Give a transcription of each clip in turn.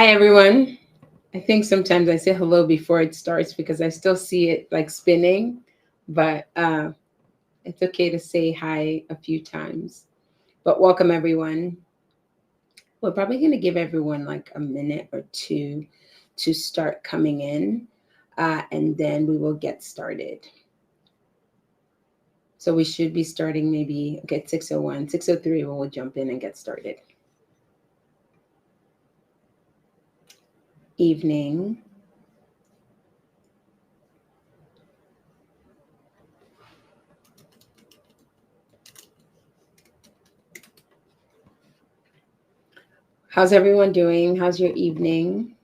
Hi, everyone. I think sometimes I say hello before it starts because I still see it like spinning, but it's okay to say hi a few times. But welcome, everyone. We're probably going to give everyone like a minute or two to start coming in, and then we will get started. So we should be starting maybe, okay, at 6:01, 6:03, we'll jump in and get started. Evening. How's everyone doing? How's your evening?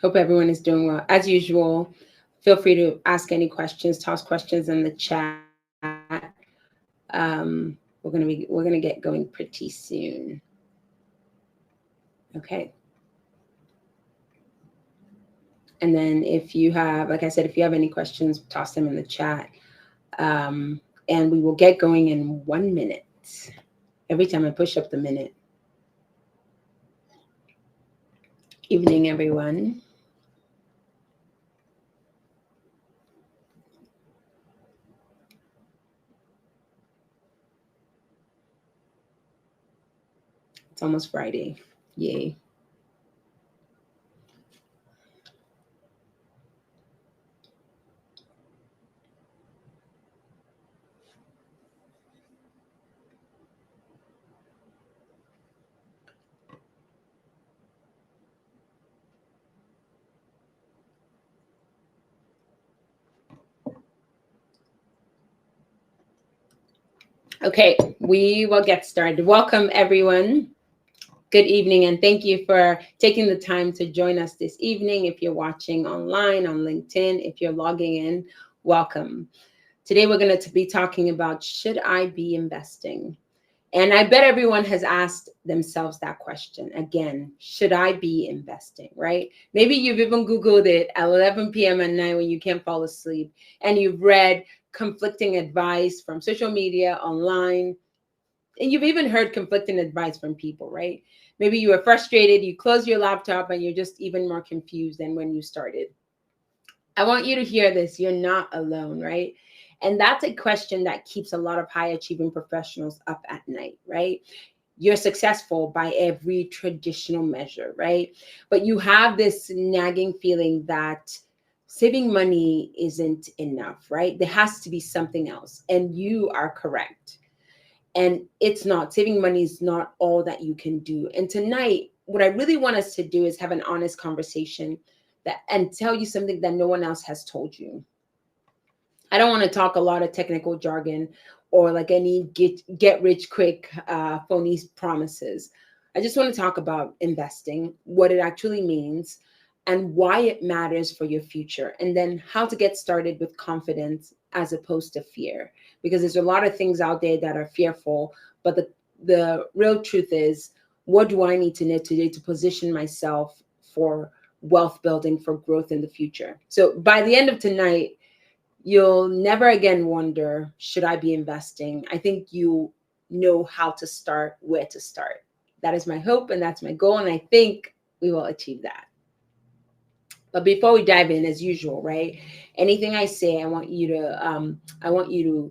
Hope everyone is doing well. As usual, feel free to ask any questions, toss questions in the chat. We're gonna get going pretty soon. Okay. And then if you have, like I said, if you have any questions, toss them in the chat. And we will get going in 1 minute. Every time I push up the minute. Evening, everyone. It's almost Friday. Yay. Okay, we will get started. Welcome, everyone. Good evening, and thank you for taking the time to join us this evening. If you're watching online on LinkedIn, if you're logging in, welcome. Today, we're going to be talking about, should I be investing? And I bet everyone has asked themselves that question. Again, should I be investing, right? Maybe you've even Googled it at 11 p.m. at night when you can't fall asleep, and you've read conflicting advice from social media, online, and you've even heard conflicting advice from people, right? Maybe you were frustrated, you close your laptop, and you're just even more confused than when you started. I want you to hear this. You're not alone, right? And that's a question that keeps a lot of high achieving professionals up at night, right? You're successful by every traditional measure, right? But you have this nagging feeling that saving money isn't enough, right? There has to be something else. And you are correct. And it's not. Saving money is not all that you can do. And tonight, what I really want us to do is have an honest conversation and tell you something that no one else has told you. I don't want to talk a lot of technical jargon or like any get rich quick phony promises. I just want to talk about investing, what it actually means, and why it matters for your future, and then how to get started with confidence as opposed to fear. Because there's a lot of things out there that are fearful, but the real truth is, what do I need to know today to position myself for wealth building, for growth in the future? So by the end of tonight, you'll never again wonder, should I be investing? I think you know how to start, where to start. That is my hope and that's my goal. And I think we will achieve that. But before we dive in, as usual, right? Anything I say, I want you to I want you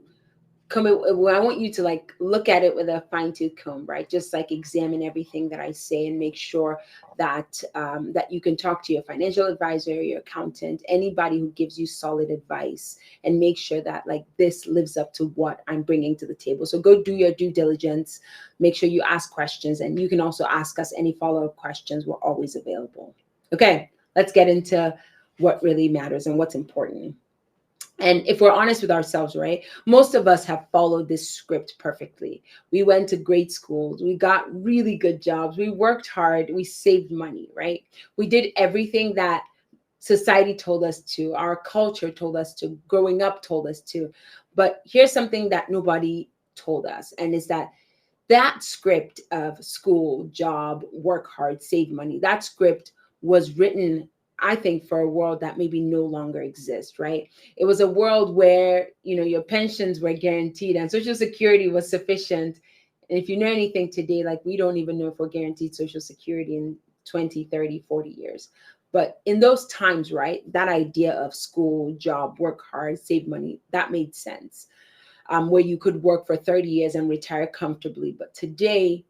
to like look at it with a fine-tooth comb, right? Just like examine everything that I say and make sure that that you can talk to your financial advisor, your accountant, anybody who gives you solid advice, and make sure that like this lives up to what I'm bringing to the table. So go do your due diligence, make sure you ask questions, and you can also ask us any follow-up questions. We're always available. Okay, let's get into what really matters and what's important. And if we're honest with ourselves, right, most of us have followed this script perfectly. We went to great schools, we got really good jobs, we worked hard, we saved money, right? We did everything that society told us to, our culture told us to, growing up told us to. But here's something that nobody told us, and is that that script of school, job, work hard, save money, that script was written, I think, for a world that maybe no longer exists, right? It was a world where, your pensions were guaranteed and Social Security was sufficient. And if you know anything today, like, we don't even know if we're guaranteed Social Security in 20, 30, 40 years. But in those times, right, that idea of school, job, work hard, save money, that made sense. Where you could work for 30 years and retire comfortably. But today,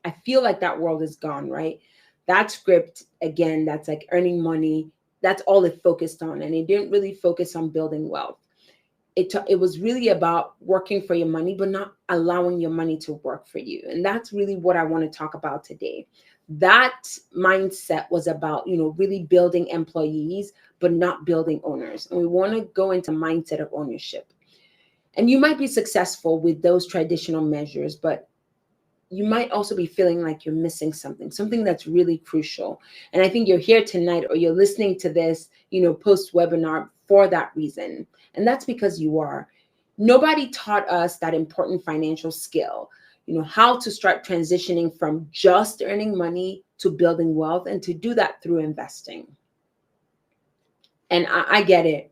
I feel like that world is gone, right? That script, again, that's like earning money, that's all it focused on. And it didn't really focus on building wealth. It was really about working for your money, but not allowing your money to work for you. And that's really what I want to talk about today. That mindset was about, really building employees, but not building owners. And we want to go into mindset of ownership. And you might be successful with those traditional measures, but you might also be feeling like you're missing something that's really crucial. And I think you're here tonight, or you're listening to this, post webinar for that reason. And that's because you are. Nobody taught us that important financial skill, how to start transitioning from just earning money to building wealth, and to do that through investing. And I get it.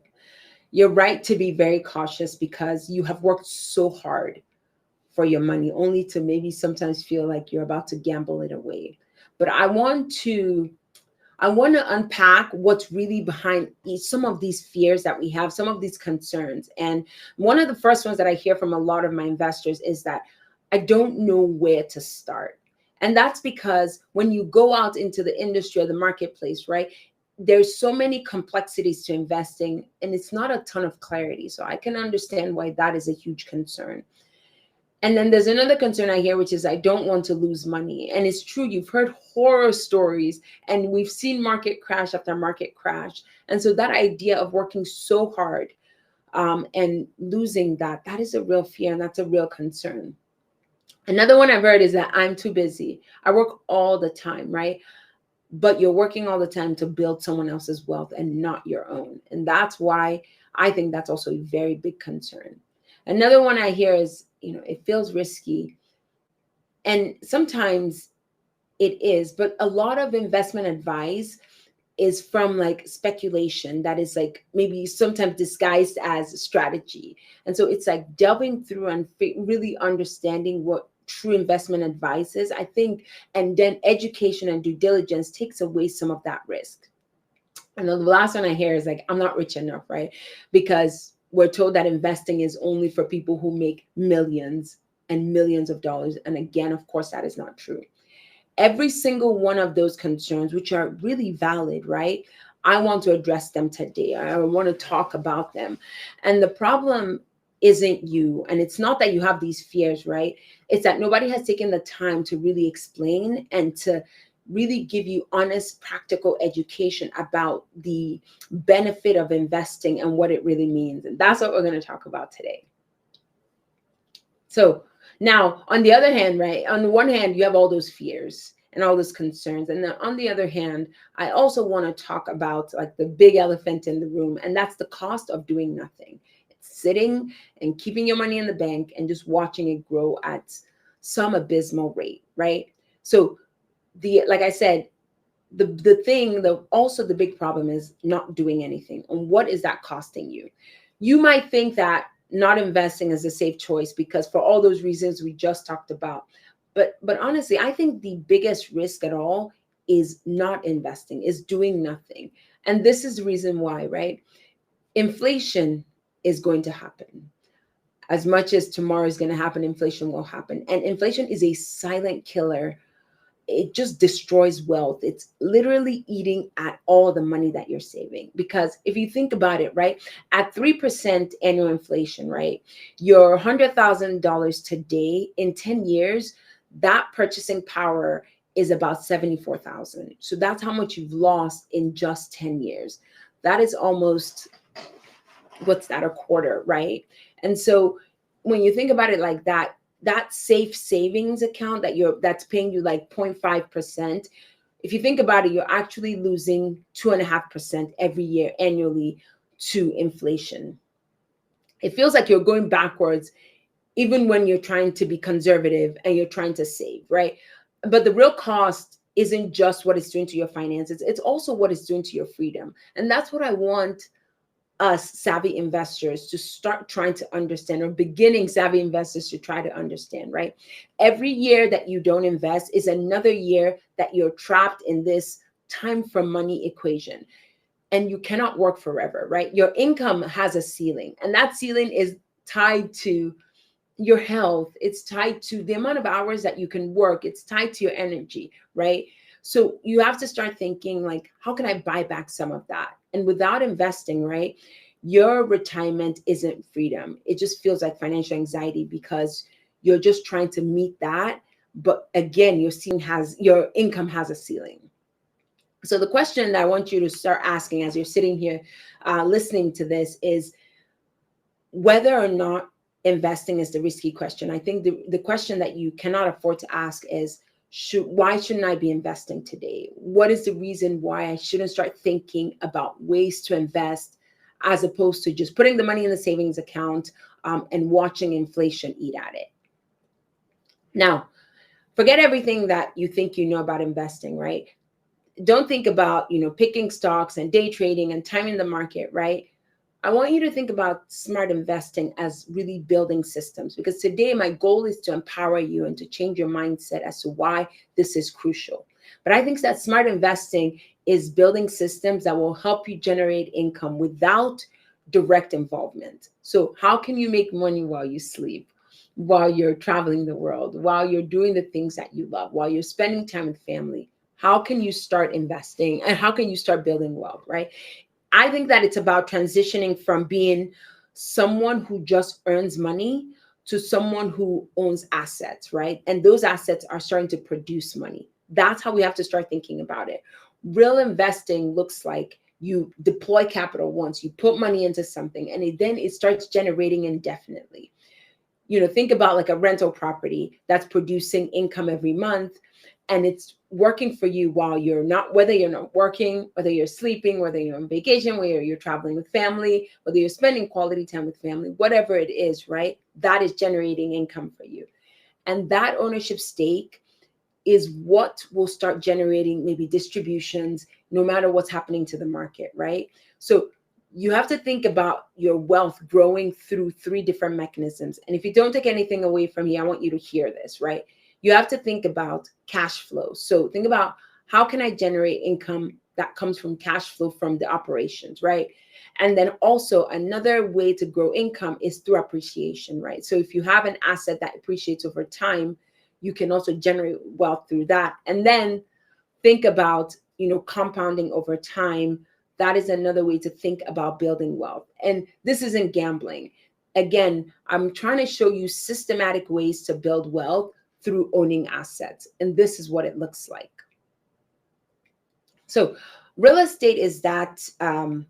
You're right to be very cautious because you have worked so hard for your money, only to maybe sometimes feel like you're about to gamble it away. But I want to unpack what's really behind some of these fears that we have, some of these concerns. And one of the first ones that I hear from a lot of my investors is that I don't know where to start. And that's because when you go out into the industry or the marketplace, right, there's so many complexities to investing, and it's not a ton of clarity. So I can understand why that is a huge concern. And then there's another concern I hear, which is I don't want to lose money. And it's true. You've heard horror stories, and we've seen market crash after market crash. And so that idea of working so hard and losing that is a real fear, and that's a real concern. Another one I've heard is that I'm too busy. I work all the time, right? But you're working all the time to build someone else's wealth and not your own. And that's why I think that's also a very big concern. Another one I hear is, it feels risky. And sometimes it is, but a lot of investment advice is from like speculation that is like maybe sometimes disguised as strategy. And so it's like delving through and really understanding what true investment advice is, I think, and then education and due diligence takes away some of that risk. And the last one I hear is like, I'm not rich enough, right? Because we're told that investing is only for people who make millions and millions of dollars. And again, of course, that is not true. Every single one of those concerns, which are really valid, right? I want to address them today. I want to talk about them. And the problem isn't you. And it's not that you have these fears, right? It's that nobody has taken the time to really explain and to really give you honest, practical education about the benefit of investing and what it really means. And that's what we're going to talk about today. So now, on the other hand, right, on the one hand, you have all those fears and all those concerns. And then on the other hand, I also want to talk about like the big elephant in the room, and that's the cost of doing nothing. It's sitting and keeping your money in the bank and just watching it grow at some abysmal rate, right? So like I said, the big problem is not doing anything. And what is that costing you? You might think that not investing is a safe choice because for all those reasons we just talked about. But honestly, I think the biggest risk at all is not investing, is doing nothing. And this is the reason why, right? Inflation is going to happen. As much as tomorrow is going to happen, inflation will happen. And inflation is a silent killer. It just destroys wealth. It's literally eating at all the money that you're saving. Because if you think about it, right, at 3% annual inflation, right, your $100,000 today, in 10 years, that purchasing power is about 74,000. So that's how much you've lost in just 10 years. That is almost what's that, a quarter, right? And so when you think about it like that, that safe savings account that's paying you like 0.5%, if you think about it, you're actually losing 2.5% every year annually to inflation. It feels like you're going backwards even when you're trying to be conservative and you're trying to save, right? But the real cost isn't just what it's doing to your finances, it's also what it's doing to your freedom. And that's what I want us savvy investors to start trying to understand, or beginning savvy investors to try to understand, right? Every year that you don't invest is another year that you're trapped in this time for money equation. And you cannot work forever, right? Your income has a ceiling, and that ceiling is tied to your health. It's tied to the amount of hours that you can work. It's tied to your energy, right? So you have to start thinking like, how can I buy back some of that? And without investing, right, your retirement isn't freedom. It just feels like financial anxiety because you're just trying to meet that. But again, your income has a ceiling. So the question that I want you to start asking as you're sitting here listening to this is whether or not investing is the risky question. I think the question that you cannot afford to ask is, why shouldn't I be investing today? What is the reason why I shouldn't start thinking about ways to invest, as opposed to just putting the money in the savings account and watching inflation eat at it? Now, forget everything that you think you know about investing, right? Don't think about, picking stocks and day trading and timing the market, right? I want you to think about smart investing as really building systems, because today my goal is to empower you and to change your mindset as to why this is crucial. But I think that smart investing is building systems that will help you generate income without direct involvement. So how can you make money while you sleep, while you're traveling the world, while you're doing the things that you love, while you're spending time with family? How can you start investing and how can you start building wealth, right? I think that it's about transitioning from being someone who just earns money to someone who owns assets, right? And those assets are starting to produce money. That's how we have to start thinking about it. Real investing looks like you deploy capital once, you put money into something, and then it starts generating indefinitely. Think about like a rental property that's producing income every month, and it's working for you while whether you're not working, whether you're sleeping, whether you're on vacation, whether you're traveling with family, whether you're spending quality time with family, whatever it is, right? That is generating income for you. And that ownership stake is what will start generating maybe distributions, no matter what's happening to the market, right? So you have to think about your wealth growing through 3 different mechanisms. And if you don't take anything away from me, I want you to hear this, right? You have to think about cash flow. So think about, how can I generate income that comes from cash flow from the operations, right? And then also another way to grow income is through appreciation, right? So if you have an asset that appreciates over time, you can also generate wealth through that. And then think about, compounding over time. That is another way to think about building wealth. And this isn't gambling. Again, I'm trying to show you systematic ways to build wealth through owning assets. And this is what it looks like. So real estate is that, I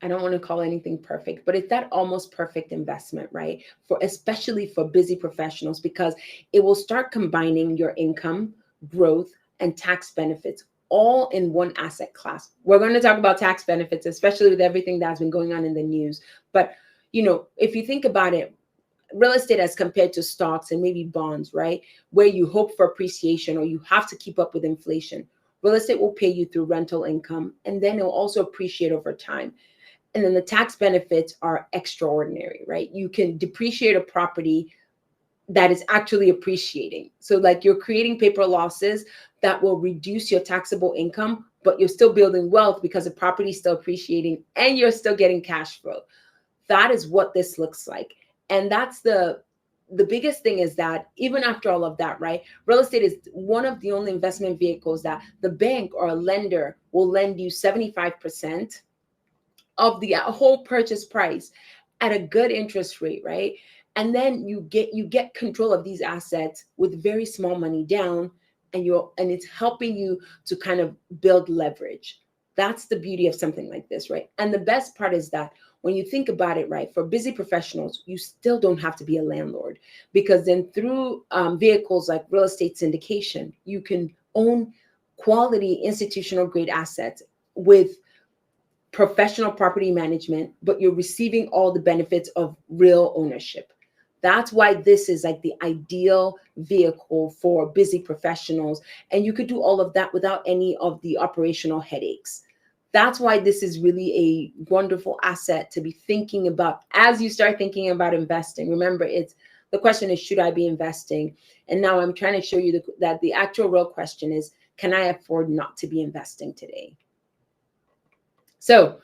don't want to call anything perfect, but it's that almost perfect investment, right? Especially for busy professionals, because it will start combining your income, growth, and tax benefits all in one asset class. We're going to talk about tax benefits, especially with everything that's been going on in the news. But, if you think about it, real estate as compared to stocks and maybe bonds, right? Where you hope for appreciation or you have to keep up with inflation. Real estate will pay you through rental income, and then it will also appreciate over time. And then the tax benefits are extraordinary, right? You can depreciate a property that is actually appreciating. So like you're creating paper losses that will reduce your taxable income, but you're still building wealth because the property is still appreciating and you're still getting cash flow. That is what this looks like. And that's the biggest thing, is that even after all of that, right, real estate is one of the only investment vehicles that the bank or a lender will lend you 75% of the whole purchase price at a good interest rate, right? And then you get control of these assets with very small money down, and it's helping you to kind of build leverage. That's the beauty of something like this, right? And the best part is that when you think about it, right, for busy professionals, you still don't have to be a landlord, because then through vehicles like real estate syndication, you can own quality institutional grade assets with professional property management, but you're receiving all the benefits of real ownership. That's why this is like the ideal vehicle for busy professionals. And you could do all of that without any of the operational headaches. That's why this is really a wonderful asset to be thinking about as you start thinking about investing. Remember, the question is, should I be investing? And now I'm trying to show you that the actual real question is, can I afford not to be investing today? So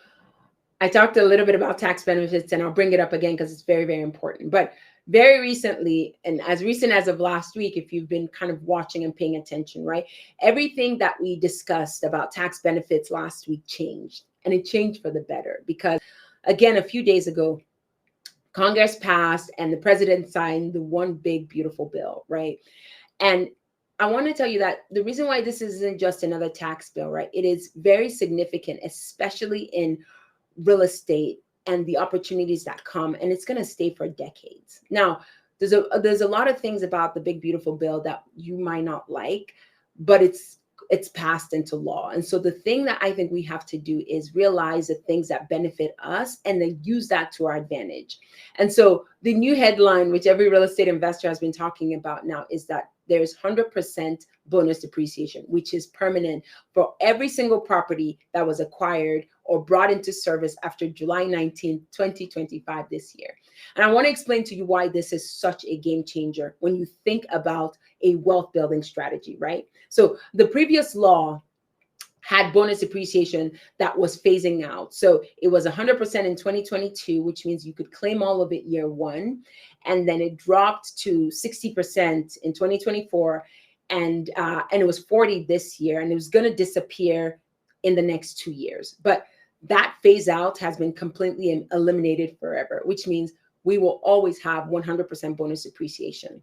I talked a little bit about tax benefits, and I'll bring it up again because it's very, very important. But very recently, and as recent as of last week, if you've been kind of watching and paying attention, right, everything that we discussed about tax benefits last week changed, and it changed for the better. Because again, a few days ago, Congress passed and the president signed the one big beautiful bill, right? And I want to tell you that the reason why this isn't just another tax bill, right, it is very significant, especially in real estate and the opportunities that come, and it's going to stay for decades. Now, there's a lot of things about the big beautiful bill that you might not like, but it's passed into law. And so the thing that I think we have to do is realize the things that benefit us and then use that to our advantage. And so the new headline, which every real estate investor has been talking about now, is that there's 100% bonus depreciation, which is permanent for every single property that was acquired or brought into service after July 19, 2025 this year. And I want to explain to you why this is such a game changer when you think about a wealth building strategy, right? So the previous law had bonus depreciation that was phasing out. So it was 100% in 2022, which means you could claim all of it year one. And then it dropped to 60% in 2024. And it was 40 this year, and it was going to disappear in the next 2 years. But that phase out has been completely eliminated forever, which means we will always have 100% bonus depreciation.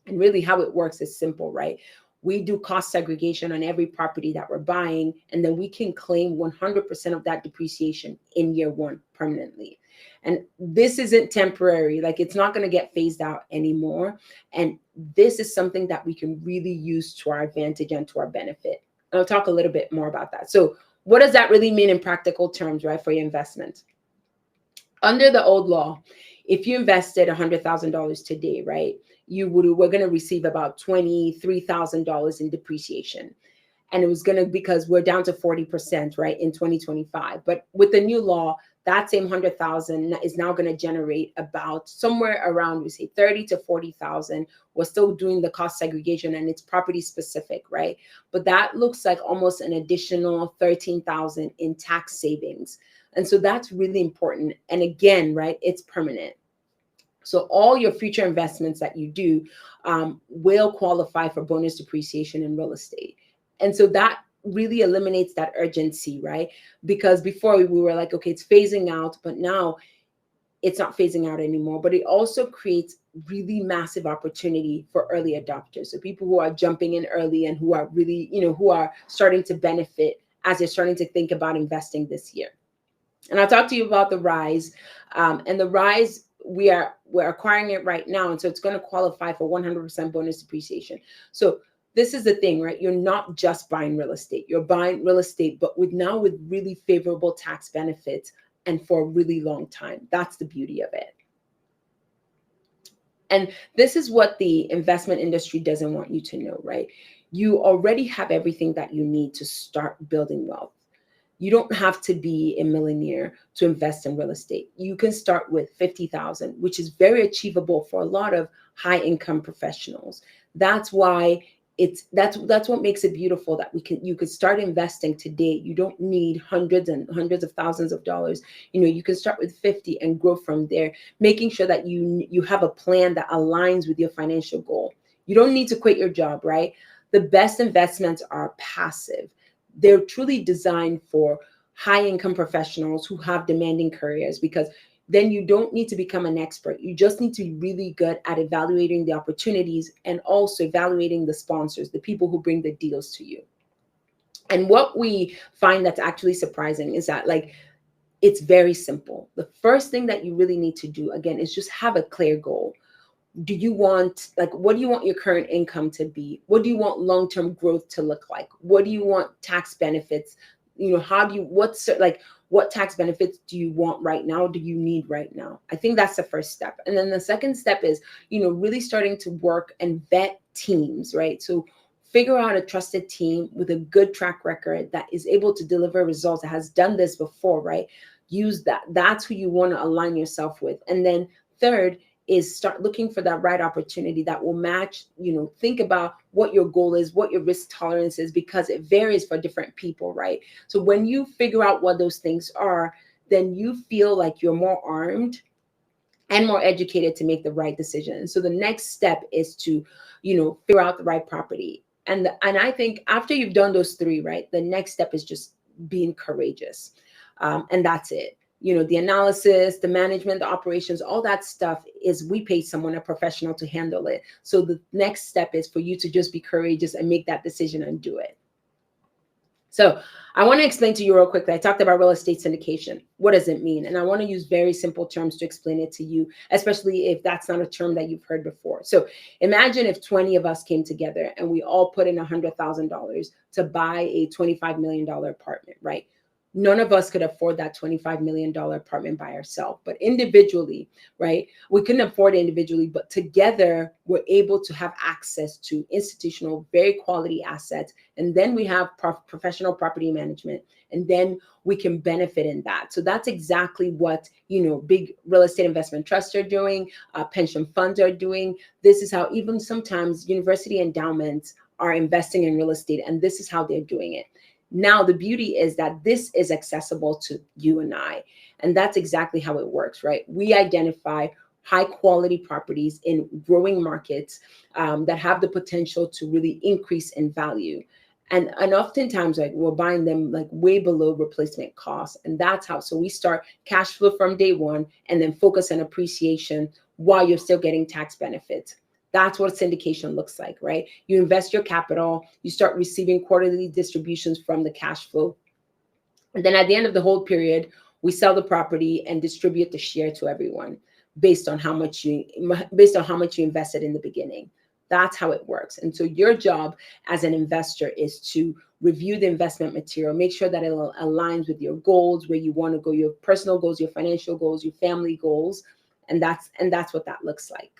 And really how it works is simple, right? We do cost segregation on every property that we're buying, and then we can claim 100% of that depreciation in year one permanently. And this isn't temporary, like it's not going to get phased out anymore. And this is something that we can really use to our advantage and to our benefit. I'll talk a little bit more about that. So what does that really mean in practical terms, right, for your investment? Under the old law, if you invested $100,000 today, right, we're going to receive about $23,000 in depreciation. And it was going to, because we're down to 40%, right, in 2025. But with the new law, that same 100,000 is now going to generate about somewhere around, we say 30 to 40,000. We're still doing the cost segregation, and it's property specific, right? But that looks like almost an additional 13,000 in tax savings. And so that's really important. And again, right, it's permanent. So all your future investments that you do will qualify for bonus depreciation in real estate. And so that really eliminates that urgency, right? Because before we were like, okay, it's phasing out, but now it's not phasing out anymore. But it also creates really massive opportunity for early adopters. So people who are jumping in early and who are really, who are starting to benefit as they're starting to think about investing this year. And I'll talk to you about the RISE. And the RISE, we're acquiring it right now. And so it's going to qualify for 100% bonus depreciation. So this is the thing, right? You're not just buying real estate. You're buying real estate, but with really favorable tax benefits and for a really long time. That's the beauty of it. And this is what the investment industry doesn't want you to know, right? You already have everything that you need to start building wealth. You don't have to be a millionaire to invest in real estate. You can start with 50,000, which is very achievable for a lot of high income professionals. That's why that's what makes it beautiful, that you could start investing today. You don't need hundreds and hundreds of thousands of dollars. You can start with 50 and grow from there, making sure that you have a plan that aligns with your financial goal. You don't need to quit your job, right? The best investments are passive. They're truly designed for high income professionals who have demanding careers, because then you don't need to become an expert. You just need to be really good at evaluating the opportunities and also evaluating the sponsors, the people who bring the deals to you. And what we find that's actually surprising is that, like, it's very simple. The first thing that you really need to do, again, is just have a clear goal. Do you want, like, what do you want your current income to be? What do you want long-term growth to look like? What do you want tax benefits? How do you, what tax benefits do you want right now? Do you need right now? I think that's the first step. And then the second step is, really starting to work and vet teams, right? So figure out a trusted team with a good track record that is able to deliver results, that has done this before, right? Use that. That's who you want to align yourself with. And then third is start looking for that right opportunity that will match. Think about what your goal is, what your risk tolerance is, because it varies for different people, right? So when you figure out what those things are, then you feel like you're more armed and more educated to make the right decision. So the next step is to, figure out the right property. And I think after you've done those three, right, the next step is just being courageous. And that's it. The analysis, the management, the operations, all that stuff is, we pay someone, a professional, to handle it. So the next step is for you to just be courageous and make that decision and do it. So I want to explain to you real quickly. I talked about real estate syndication. What does it mean? And I want to use very simple terms to explain it to you, especially if that's not a term that you've heard before. So imagine if 20 of us came together and we all put in $100,000 to buy a $25 million apartment, right? None of us could afford that $25 million apartment by ourselves, but individually, right? We couldn't afford it individually, but together we're able to have access to institutional, very quality assets. And then we have professional property management, and then we can benefit in that. So that's exactly what, big real estate investment trusts are doing, pension funds are doing. This is how even sometimes university endowments are investing in real estate, and this is how they're doing it. Now, the beauty is that this is accessible to you and I, and that's exactly how it works, right? We identify high quality properties in growing markets that have the potential to really increase in value. And oftentimes, like, we're buying them like way below replacement costs. And that's how, so we start cash flow from day one and then focus on appreciation while you're still getting tax benefits. That's what syndication looks like, right? You invest your capital, you start receiving quarterly distributions from the cash flow. And then at the end of the hold period, we sell the property and distribute the share to everyone based on how much you invested in the beginning. That's how it works. And so your job as an investor is to review the investment material, make sure that it aligns with your goals, where you want to go, your personal goals, your financial goals, your family goals. And that's what that looks like.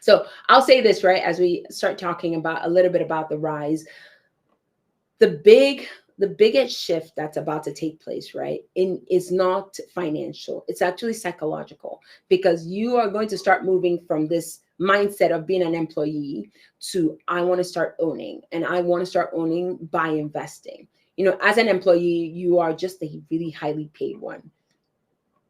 So I'll say this, right, as we start talking about a little bit about the rise, the biggest shift that's about to take place, right, is not financial. It's actually psychological, because you are going to start moving from this mindset of being an employee to, I want to start owning, and I want to start owning by investing. As an employee, you are just a really highly paid one,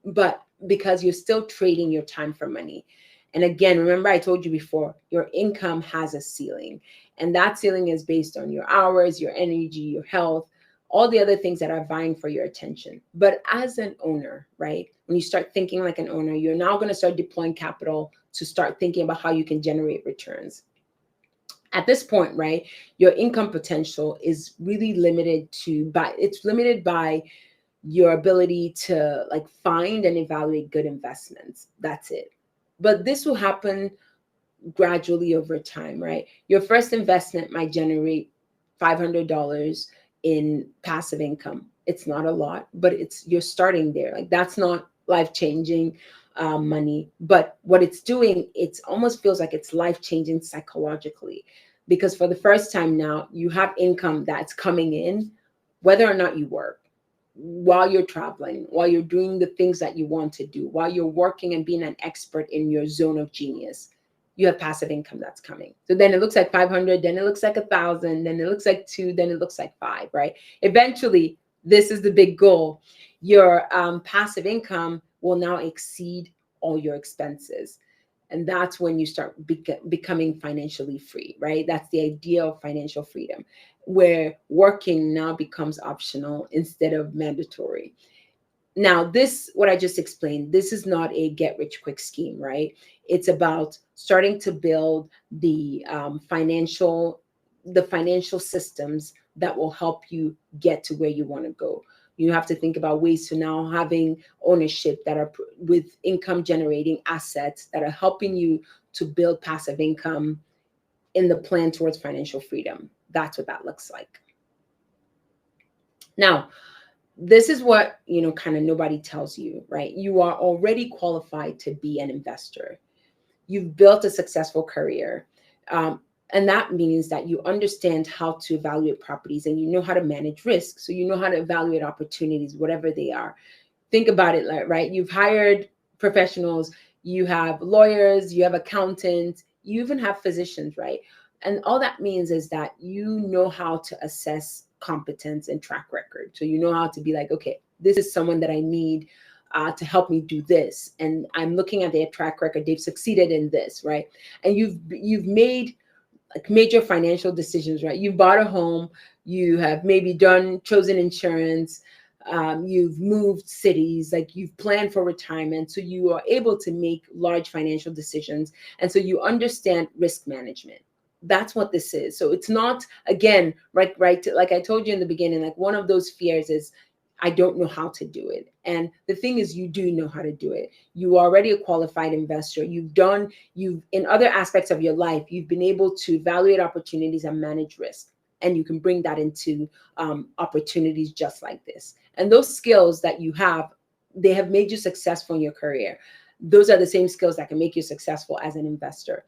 but because you're still trading your time for money. And again, remember I told you before, your income has a ceiling, and that ceiling is based on your hours, your energy, your health, all the other things that are vying for your attention. But as an owner, right, when you start thinking like an owner, you're now going to start deploying capital to start thinking about how you can generate returns. At this point, right, your income potential is really limited by your ability to, like, find and evaluate good investments. That's it. But this will happen gradually over time, right? Your first investment might generate $500 in passive income. It's not a lot, but you're starting there. Like, that's not life-changing money, but what it's doing, it almost feels like it's life-changing psychologically, because for the first time now, you have income that's coming in, whether or not you work, while you're traveling, while you're doing the things that you want to do, while you're working and being an expert in your zone of genius. You have passive income that's coming. So then it looks like 500, then it looks like 1,000, then it looks like 2, then it looks like 5, right? Eventually, this is the big goal. Your passive income will now exceed all your expenses. And that's when you start becoming financially free, right? That's the idea of financial freedom, where working now becomes optional instead of mandatory. Now, what I just explained, this is not a get rich quick scheme, right? It's about starting to build the financial systems that will help you get to where you want to go. You have to think about ways to now having ownership that are with income generating assets that are helping you to build passive income in the plan towards financial freedom. That's what that looks like. Now, this is what, kind of nobody tells you, right? You are already qualified to be an investor. You've built a successful career. And that means that you understand how to evaluate properties and you know how to manage risk. So you know how to evaluate opportunities, whatever they are. Think about it, right? You've hired professionals, you have lawyers, you have accountants, you even have physicians, right? And all that means is that you know how to assess competence and track record. So you know how to be like, okay, this is someone that I need to help me do this. And I'm looking at their track record. They've succeeded in this, right? And you've made major financial decisions, right? You've bought a home, you have maybe chosen insurance, you've moved cities, like you've planned for retirement. So you are able to make large financial decisions. And so you understand risk management. That's what this is. So it's not, again, right, like I told you in the beginning, like one of those fears is, I don't know how to do it. And the thing is, you do know how to do it. You are already a qualified investor. You've in other aspects of your life, you've been able to evaluate opportunities and manage risk. And you can bring that into opportunities just like this. And those skills that you have, they have made you successful in your career. Those are the same skills that can make you successful as an investor.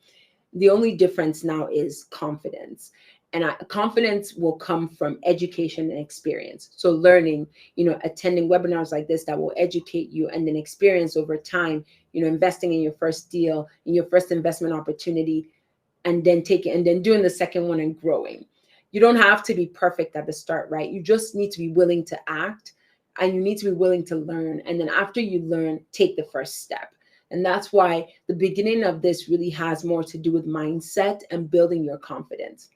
The only difference now is confidence. And confidence will come from education and experience. So learning, attending webinars like this that will educate you, and then experience over time, investing in your first deal, in your first investment opportunity, and then doing the second one and growing. You don't have to be perfect at the start, right? You just need to be willing to act, and you need to be willing to learn. And then after you learn, take the first step. And that's why the beginning of this really has more to do with mindset and building your confidence.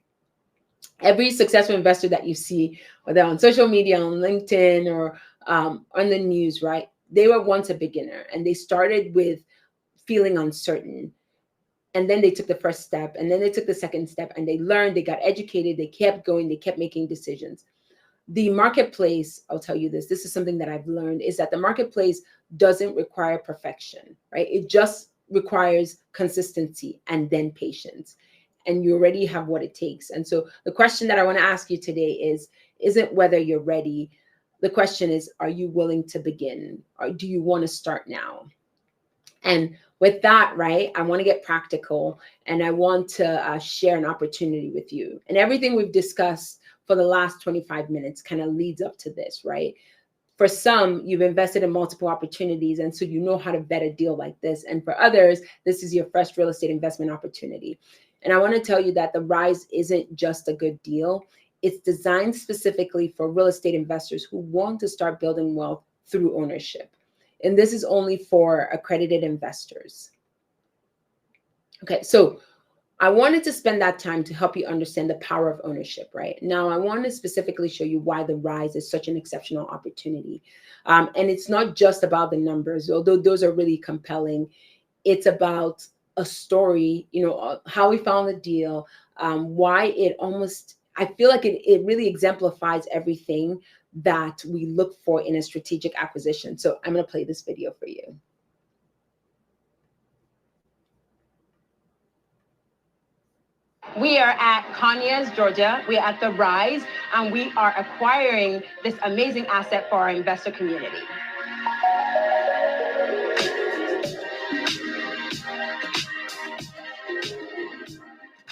Every successful investor that you see, whether on social media, on LinkedIn, or on the news, right? They were once a beginner, and they started with feeling uncertain. And then they took the first step, and then they took the second step, and they learned, they got educated, they kept going, they kept making decisions. The marketplace, I'll tell you this is something that I've learned, is that the marketplace doesn't require perfection, right? It just requires consistency and then patience. And you already have what it takes. And so the question that I want to ask you today isn't whether you're ready. The question is, are you willing to begin? Or do you want to start now? And with that, right, I want to get practical, and I want to share an opportunity with you. And everything we've discussed for the last 25 minutes kind of leads up to this, right? For some, you've invested in multiple opportunities, and so you know how to vet a deal like this. And for others, this is your first real estate investment opportunity. And I want to tell you that the Rise isn't just a good deal. It's designed specifically for real estate investors who want to start building wealth through ownership. And this is only for accredited investors. Okay, so I wanted to spend that time to help you understand the power of ownership, right? Now, I want to specifically show you why the Rise is such an exceptional opportunity. And it's not just about the numbers, although those are really compelling. It's about a story, how we found the deal, why it almost, I feel like it really exemplifies everything that we look for in a strategic acquisition. So I'm going to play this video for you. We are at Conyers, Georgia. We're at the Rise, and we are acquiring this amazing asset for our investor community.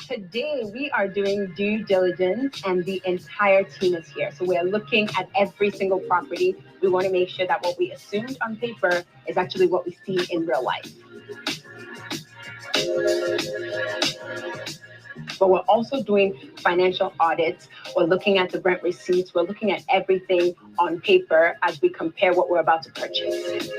Today, we are doing due diligence, and the entire team is here. So we're looking at every single property. We want to make sure that what we assumed on paper is actually what we see in real life. But we're also doing financial audits. We're looking at the rent receipts. We're looking at everything on paper as we compare what we're about to purchase.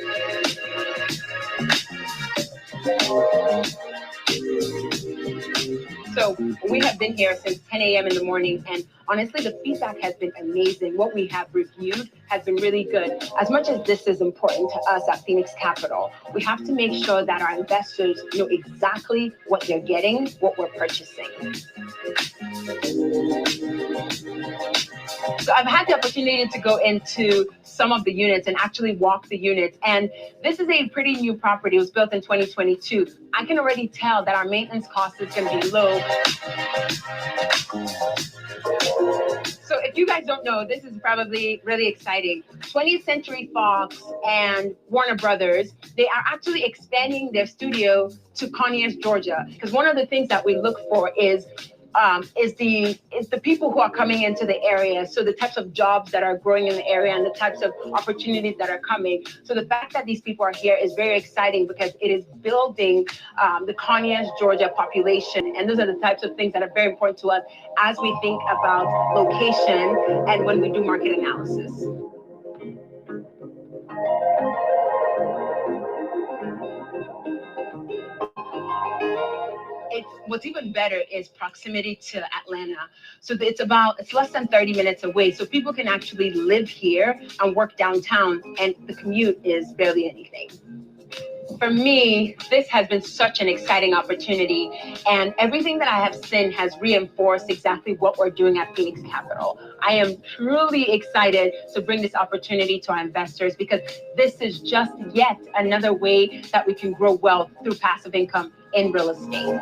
So we have been here since 10 a.m. in the morning, and honestly, the feedback has been amazing. What we have reviewed has been really good. As much as this is important to us at Pheenyx Capital, we have to make sure that our investors know exactly what they're getting, what we're purchasing. So I've had the opportunity to go into some of the units and actually walk the units. And this is a pretty new property. It was built in 2022. I can already tell that our maintenance cost is going to be low. So if you guys don't know, this is probably really exciting. 20th Century Fox and Warner Brothers, they are actually expanding their studio to Conyers, Georgia. Because one of the things that we look for is the people who are coming into the area. So the types of jobs that are growing in the area and the types of opportunities that are coming. So the fact that these people are here is very exciting because it is building the Conyers, Georgia population. And those are the types of things that are very important to us as we think about location and when we do market analysis. What's even better is proximity to Atlanta. So it's less than 30 minutes away. So people can actually live here and work downtown, and the commute is barely anything. For me, this has been such an exciting opportunity, and everything that I have seen has reinforced exactly what we're doing at Pheenyx Capital. I am truly excited to bring this opportunity to our investors because this is just yet another way that we can grow wealth through passive income in real estate.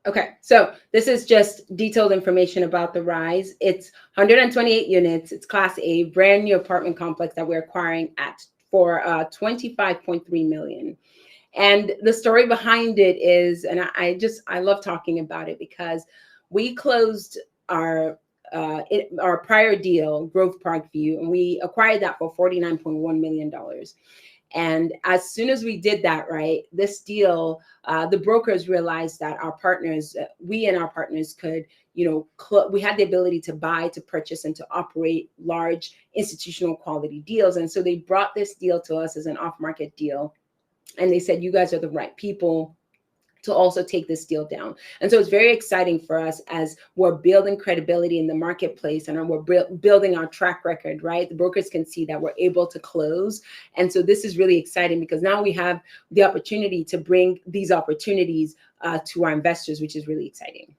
Okay, so this is just detailed information about the rise. It's 128 units. It's Class A, brand new apartment complex that we're acquiring for 25.3 million. And the story behind it is, and I love talking about it because we closed our prior deal, Grove Park View, and we acquired that for $49.1 million. And as soon as we did that, right, this deal, the brokers realized that our partners, we and our partners could, we had the ability to buy, to purchase, and to operate large institutional quality deals. And so they brought this deal to us as an off-market deal. And they said, you guys are the right people to also take this deal down. And so it's very exciting for us as we're building credibility in the marketplace and we're building our track record, right? The brokers can see that we're able to close. And so this is really exciting because now we have the opportunity to bring these opportunities to our investors, which is really exciting.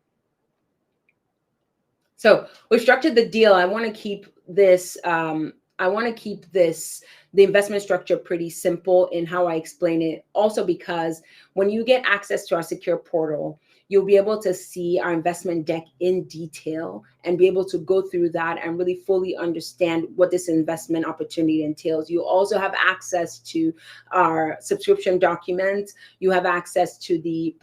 So we've structured the deal. I want to keep this, the investment structure pretty simple in how I explain it. Also because when you get access to our secure portal, you'll be able to see our investment deck in detail and be able to go through that and really fully understand what this investment opportunity entails. You also have access to our subscription documents. You have access to the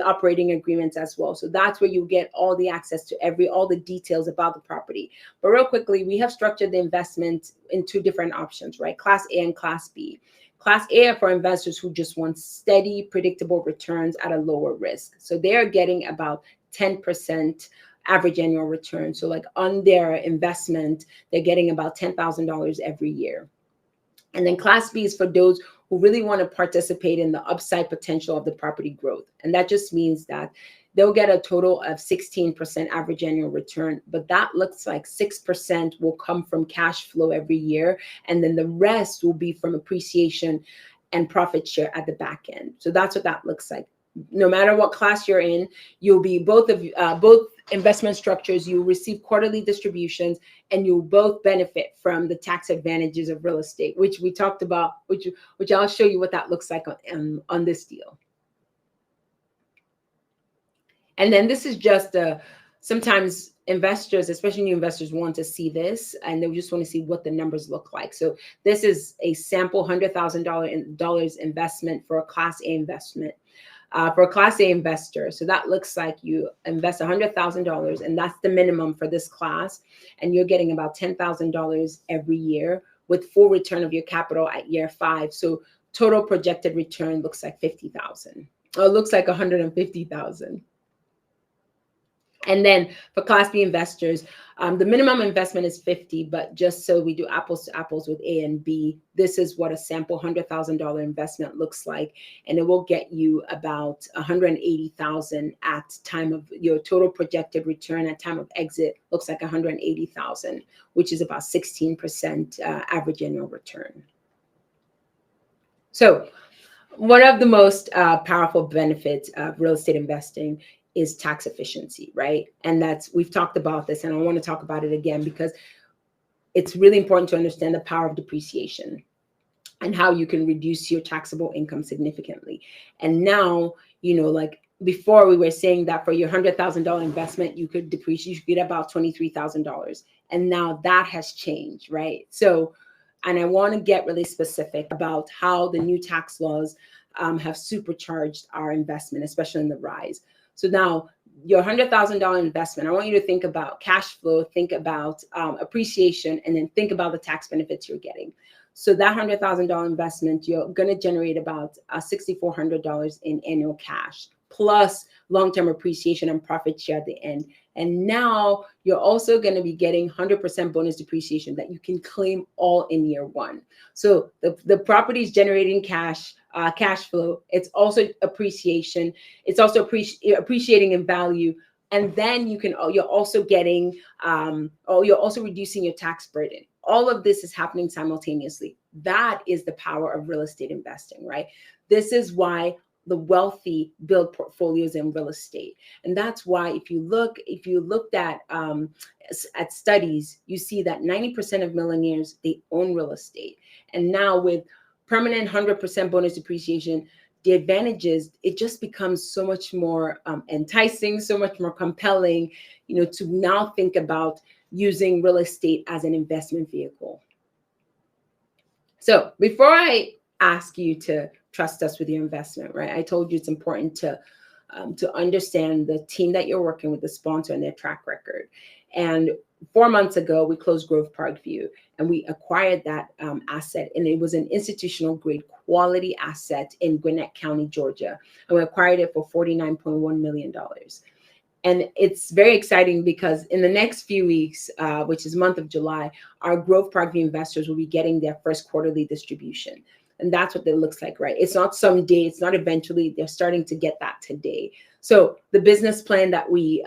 operating agreements as well. So that's where you get all the access to all the details about the property. But real quickly, we have structured the investment in two different options, right? Class A and Class B. Class A are for investors who just want steady, predictable returns at a lower risk. So they are getting about 10% average annual return. So like on their investment, they're getting about $10,000 every year. And then Class B is for those who really want to participate in the upside potential of the property growth. And that just means that they'll get a total of 16% average annual return, but that looks like 6% will come from cash flow every year. And then the rest will be from appreciation and profit share at the back end. So that's what that looks like. No matter what class you're in, you'll be both investment structures, you receive quarterly distributions, and you'll both benefit from the tax advantages of real estate, which we talked about, which I'll show you what that looks like on this deal. And then this is just sometimes investors, especially new investors, want to see this and they just want to see what the numbers look like. So this is a sample $100,000 investment for a Class A investment. For a Class A investor. So that looks like you invest $100,000 and that's the minimum for this class. And you're getting about $10,000 every year with full return of your capital at year 5. So total projected return looks like $50,000. Or it looks like $150,000. And then for Class B investors, the minimum investment is 50, but just so we do apples to apples with A and B, this is what a sample $100,000 investment looks like, and it will get you about 180,000 at time of your total projected return at time of exit looks like 180,000, which is about 16% average annual return. So one of the most powerful benefits of real estate investing is tax efficiency, right? And we've talked about this, and I want to talk about it again because it's really important to understand the power of depreciation and how you can reduce your taxable income significantly. And now, like before we were saying that for your $100,000 investment, you could depreciate, you could get about $23,000. And now that has changed, right? So, and I want to get really specific about how the new tax laws have supercharged our investment, especially in the rise. So now your $100,000 investment, I want you to think about cash flow, think about appreciation, and then think about the tax benefits you're getting. So that $100,000 investment, you're going to generate about $6,400 in annual cash, plus long-term appreciation and profit share at the end. And now you're also going to be getting 100% bonus depreciation that you can claim all in year one. So the property is generating cash flow. It's also appreciation. It's also appreciating in value. And then you're also getting, you're also reducing your tax burden. All of this is happening simultaneously. That is the power of real estate investing, right? This is why the wealthy build portfolios in real estate. And that's why if you looked at studies, you see that 90% of millionaires, they own real estate. And now with permanent 100% bonus depreciation, the advantages, it just becomes so much more enticing, so much more compelling, to now think about using real estate as an investment vehicle. So before I ask you to trust us with your investment, right? I told you it's important to understand the team that you're working with, the sponsor, and their track record. And 4 months ago, we closed Grove Park View, and we acquired that asset. And it was an institutional grade quality asset in Gwinnett County, Georgia. And we acquired it for $49.1 million. And it's very exciting because in the next few weeks, which is month of July, our Grove Park View investors will be getting their first quarterly distribution. And that's what it looks like, right? It's not someday, it's not eventually, they're starting to get that today. So the business plan that we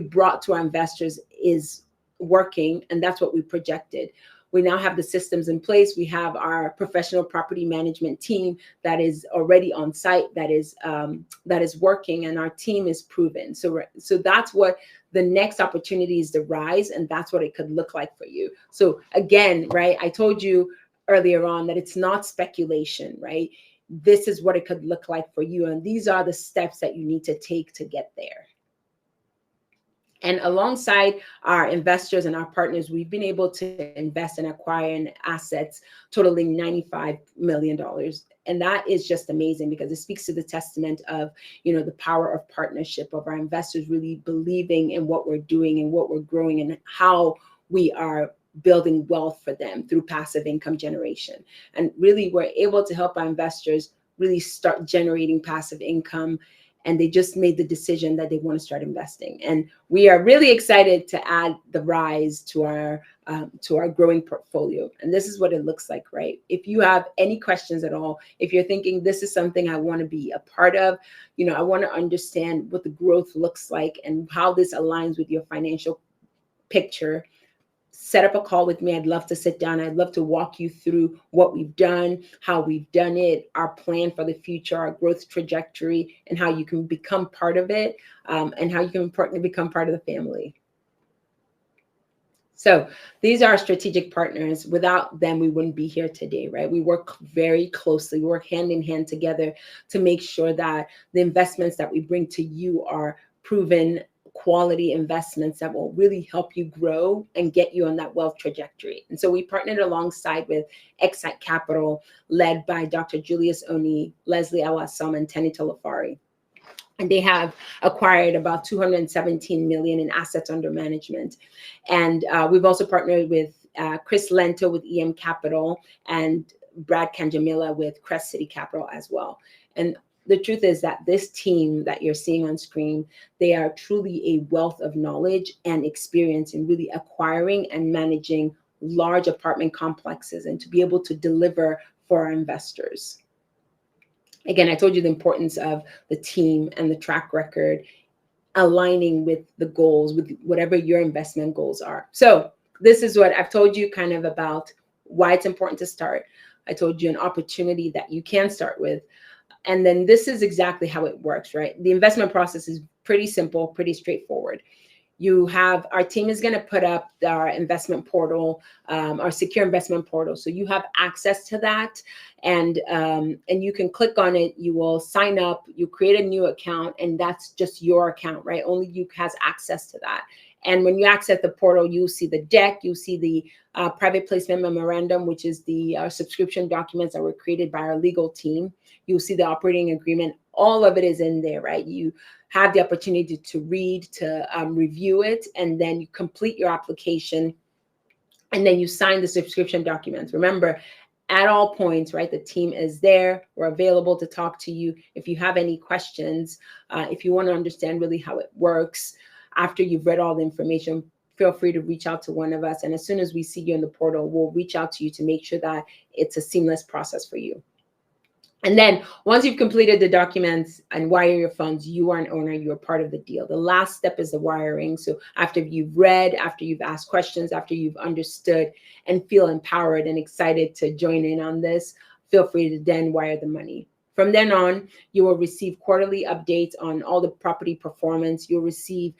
brought to our investors is working, and that's what we projected. We now have the systems in place. We have our professional property management team that is already on site, that is working, and our team is proven. So that's what the next opportunity is, to rise, and that's what it could look like for you. So again, right, I told you earlier on that it's not speculation, right? This is what it could look like for you, and these are the steps that you need to take to get there. And alongside our investors and our partners, we've been able to invest and acquire assets totaling $95 million. And that is just amazing because it speaks to the testament of, the power of partnership, of our investors really believing in what we're doing and what we're growing and how we are building wealth for them through passive income generation. And really, we're able to help our investors really start generating passive income. And they just made the decision that they want to start investing. And we are really excited to add the rise to our growing portfolio. And this is what it looks like, right? If you have any questions at all, if you're thinking this is something I want to be a part of, I want to understand what the growth looks like and how this aligns with your financial picture, set up a call with me. I'd love to sit down. I'd love to walk you through what we've done, how we've done it, our plan for the future, our growth trajectory, and how you can become part of it, and how you can become part of the family. So these are our strategic partners. Without them, we wouldn't be here today, right? We work very closely, we work hand in hand together to make sure that the investments that we bring to you are proven quality investments that will really help you grow and get you on that wealth trajectory. And so we partnered alongside with Pheenyx Capital, led by Dr. Julius Oni, Leslie Awasom, and Tenny Talafari. And they have acquired about $217 million in assets under management. And we've also partnered with Chris Lento with EM Capital and Brad Kanjamila with Crest City Capital as well. And the truth is that this team that you're seeing on screen, they are truly a wealth of knowledge and experience in really acquiring and managing large apartment complexes and to be able to deliver for our investors. Again, I told you the importance of the team and the track record aligning with the goals, with whatever your investment goals are. So this is what I've told you kind of about why it's important to start. I told you an opportunity that you can start with. And then this is exactly how it works, right? The investment process is pretty simple, pretty straightforward. You have, our team is going to put up our investment portal, our secure investment portal. So you have access to that, and you can click on it. You will sign up, you create a new account, and that's just your account, right? Only you has access to that. And when you access the portal, you'll see the deck, you'll see the private placement memorandum, which is the subscription documents that were created by our legal team. You'll see the operating agreement. All of it is in there, right? You have the opportunity to read, to review it, and then you complete your application, and then you sign the subscription documents. Remember, at all points, right, the team is there. We're available to talk to you. If you have any questions, if you want to understand really how it works, after you've read all the information, feel free to reach out to one of us. And as soon as we see you in the portal, we'll reach out to you to make sure that it's a seamless process for you. And then once you've completed the documents and wire your funds, you are an owner, you are part of the deal. The last step is the wiring. So after you've read, after you've asked questions, after you've understood and feel empowered and excited to join in on this, feel free to then wire the money. From then on, you will receive quarterly updates on all the property performance. You'll receive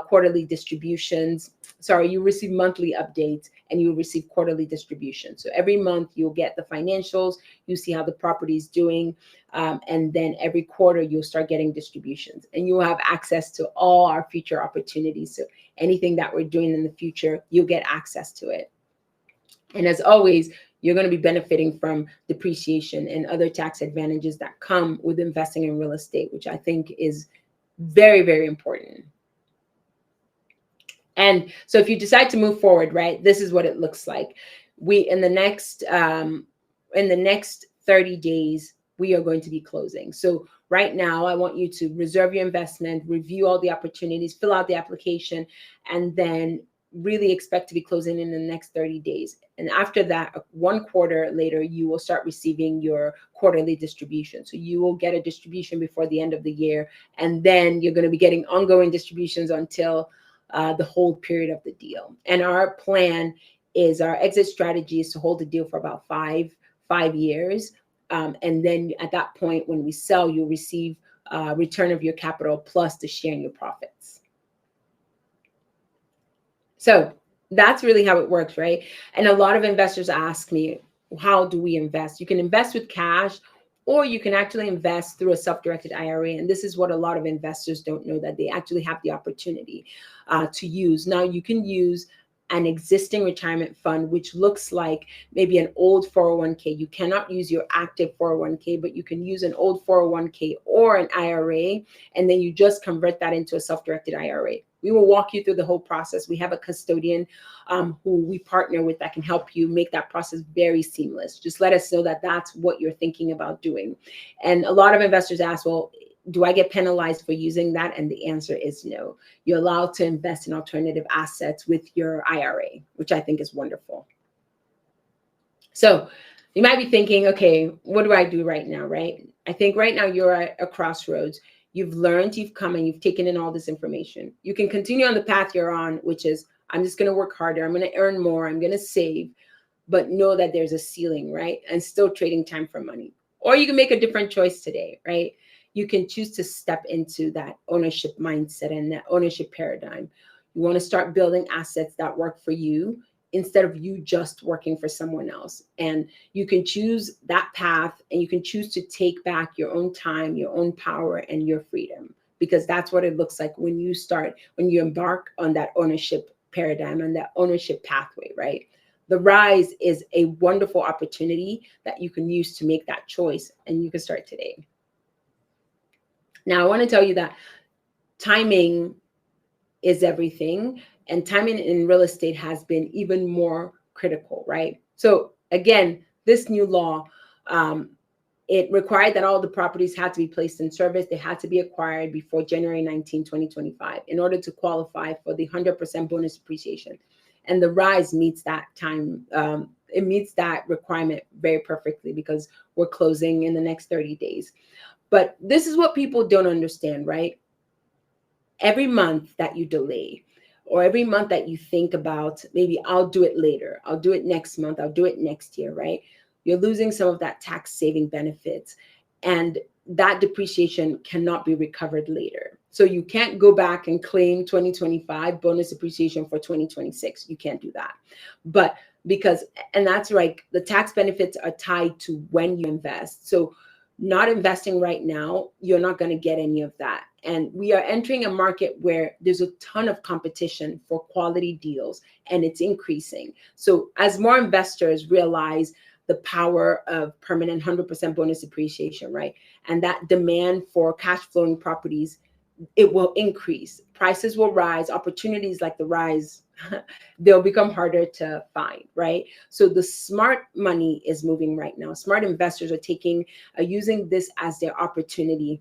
quarterly distributions. Sorry, you receive monthly updates, and you will receive quarterly distributions. So every month you'll get the financials, you see how the property is doing, and then every quarter you'll start getting distributions, and you'll have access to all our future opportunities. So anything that we're doing in the future, you'll get access to it. And as always, you're going to be benefiting from depreciation and other tax advantages that come with investing in real estate, which I think is very, very important. And so if you decide to move forward, right, this is what it looks like. In the next 30 days, we are going to be closing. So right now, I want you to reserve your investment, review all the opportunities, fill out the application, and then really expect to be closing in the next 30 days. And after that, 1 quarter later, you will start receiving your quarterly distribution. So you will get a distribution before the end of the year, and then you're going to be getting ongoing distributions until the hold period of the deal. And our plan is, our exit strategy is to hold the deal for about five years. And then at that point, when we sell, you'll receive return of your capital plus the share in your profits. So that's really how it works, right? And a lot of investors ask me, how do we invest? You can invest with cash, or you can actually invest through a self-directed IRA. And this is what a lot of investors don't know, that they actually have the opportunity to use. Now, you can use an existing retirement fund, which looks like maybe an old 401k. You cannot use your active 401k, but you can use an old 401k or an IRA, and then you just convert that into a self-directed IRA. We will walk you through the whole process. We have a custodian who we partner with that can help you make that process very seamless. Just let us know that that's what you're thinking about doing. And a lot of investors ask, well, do I get penalized for using that? And the answer is no. You're allowed to invest in alternative assets with your IRA, which I think is wonderful. So you might be thinking, okay, what do I do right now, right? I think right now you're at a crossroads. You've learned, you've come, and you've taken in all this information. You can continue on the path you're on, which is, I'm just going to work harder. I'm going to earn more. I'm going to save, but know that there's a ceiling, right? And still trading time for money. Or you can make a different choice today, right? You can choose to step into that ownership mindset and that ownership paradigm. You want to start building assets that work for you instead of you just working for someone else. And you can choose that path, and you can choose to take back your own time, your own power, and your freedom, because that's what it looks like when you embark on that ownership paradigm and that ownership pathway, right? The Rise is a wonderful opportunity that you can use to make that choice, and you can start today. Now, I want to tell you that timing is everything, and timing in real estate has been even more critical, right? So again, this new law It required that all the properties had to be placed in service. They had to be acquired before January 19, 2025 in order to qualify for the 100% bonus depreciation. And the rise meets that time. It meets that requirement very perfectly because we're closing in the next 30 days. But this is what people don't understand, right? Every month that you delay, or every month that you think about, maybe I'll do it later, I'll do it next month, I'll do it next year, right? You're losing some of that tax saving benefits, and that depreciation cannot be recovered later. So you can't go back and claim 2025 bonus depreciation for 2026. You can't do that. But and that's right, the tax benefits are tied to when you invest. So not investing right now, you're not going to get any of that. And we are entering a market where there's a ton of competition for quality deals, and it's increasing. So as more investors realize the power of permanent 100% bonus depreciation, right? And that demand for cash flowing properties, it will increase. Prices will rise. Opportunities like the rise, they'll become harder to find, right? So the smart money is moving right now. Smart investors are using this as their opportunity,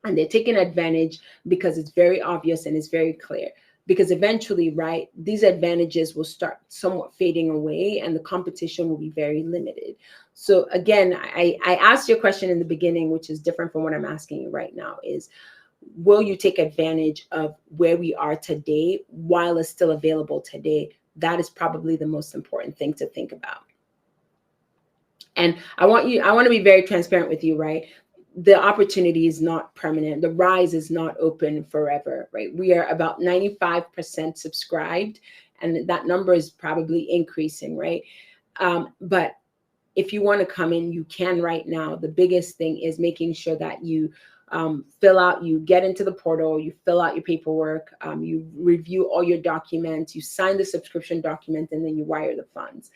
and they're taking advantage because it's very obvious and it's very clear. Because eventually, right, these advantages will start somewhat fading away and the competition will be very limited. So again, I asked you a question in the beginning, which is different from what I'm asking you right now, is will you take advantage of where we are today while it's still available today? That is probably the most important thing to think about. And I want to be very transparent with you, right? The opportunity is not permanent. The rise is not open forever, right? We are about 95% subscribed, and that number is probably increasing, right? But if you want to come in, you can right now. The biggest thing is making sure that you you get into the portal, you fill out your paperwork, you review all your documents, you sign the subscription document, and then you wire the funds.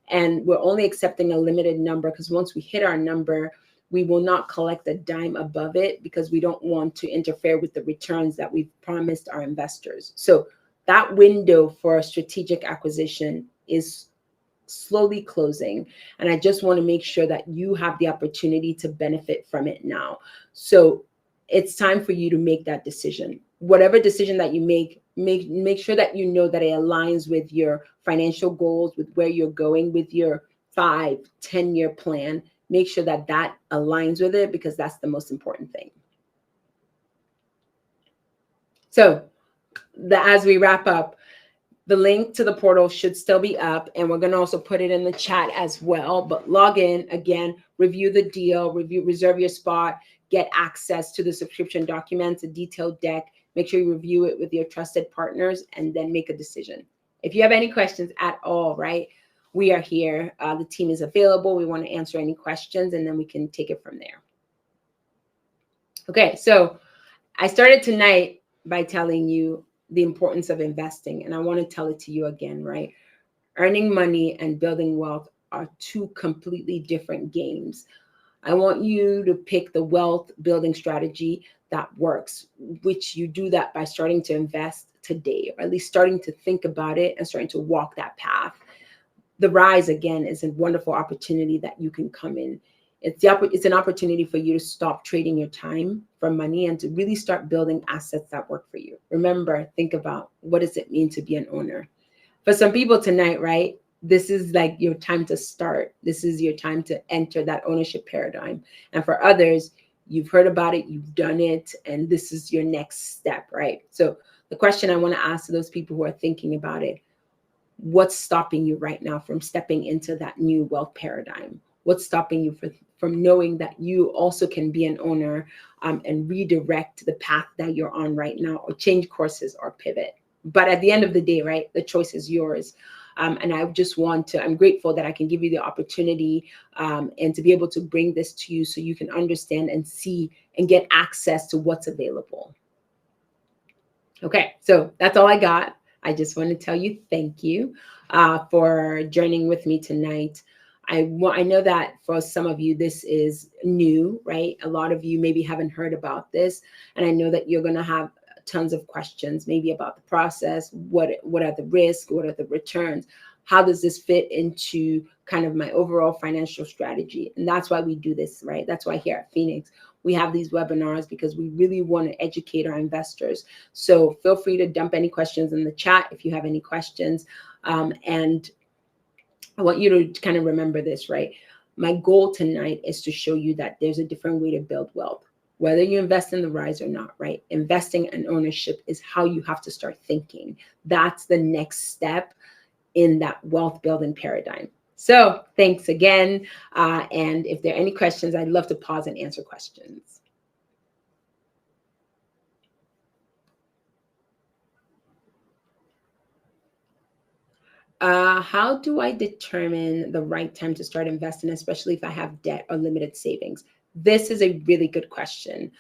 And we're only accepting a limited number because once we hit our number, we will not collect a dime above it because we don't want to interfere with the returns that we've promised our investors. So that window for strategic acquisition is slowly closing. And I just want to make sure that you have the opportunity to benefit from it now. So it's time for you to make that decision. Whatever decision that you make sure that you know that it aligns with your financial goals, with where you're going, with your 5-10-year plan. Make sure that that aligns with it, because that's the most important thing. So as we wrap up, the link to the portal should still be up, and we're going to also put it in the chat as well. But log in again, review the deal, reserve your spot, get access to the subscription documents, a detailed deck. Make sure you review it with your trusted partners and then make a decision. If you have any questions at all, right, we are here. The team is available. We want to answer any questions, and then we can take it from there. Okay, so I started tonight by telling you the importance of investing, and I want to tell it to you again, right? Earning money and building wealth are two completely different games. I want you to pick the wealth building strategy that works, which you do that by starting to invest today, or at least starting to think about it and starting to walk that path. The rise, again, is a wonderful opportunity that you can come in. It's an opportunity for you to stop trading your time for money and to really start building assets that work for you. Remember, think about, what does it mean to be an owner? For some people tonight, right, this is like your time to start. This is your time to enter that ownership paradigm. And for others, you've heard about it, you've done it, and this is your next step, right? So the question I want to ask to those people who are thinking about it, what's stopping you right now from stepping into that new wealth paradigm? What's stopping you from knowing that you also can be an owner and redirect the path that you're on right now, or change courses or pivot? But at the end of the day, right, the choice is yours. And I just I'm grateful that I can give you the opportunity and to be able to bring this to you so you can understand and see and get access to what's available. Okay, so that's all I got. I just want to tell you thank you for joining with me tonight. I know that for some of you, this is new, right? A lot of you maybe haven't heard about this. And I know that you're going to have tons of questions, maybe about the process. What are the risks? What are the returns? how does this fit into kind of my overall financial strategy? And that's why we do this, right? That's why here at Pheenyx, we have these webinars, because we really want to educate our investors. So feel free to dump any questions in the chat if you have any questions. And I want you to kind of remember this, right? My goal tonight is to show you that there's a different way to build wealth. Whether you invest in the rise or not, right? Investing and ownership is how you have to start thinking. That's the next step in that wealth building paradigm. So thanks again. And if there are any questions, I'd love to pause and answer questions. How do I determine the right time to start investing, especially if I have debt or limited savings? This is a really good question.